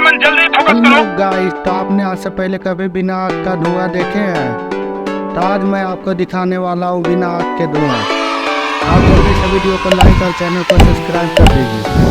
मन जल्दी फोकस करो। गाइस, तो आपने आज से पहले कभी बिना आग का धुआं देखे हैं? तो आज मैं आपको दिखाने वाला हूँ बिना आग के धुआं। आप जल्दी से वीडियो को लाइक और चैनल को सब्सक्राइब कर दीजिए।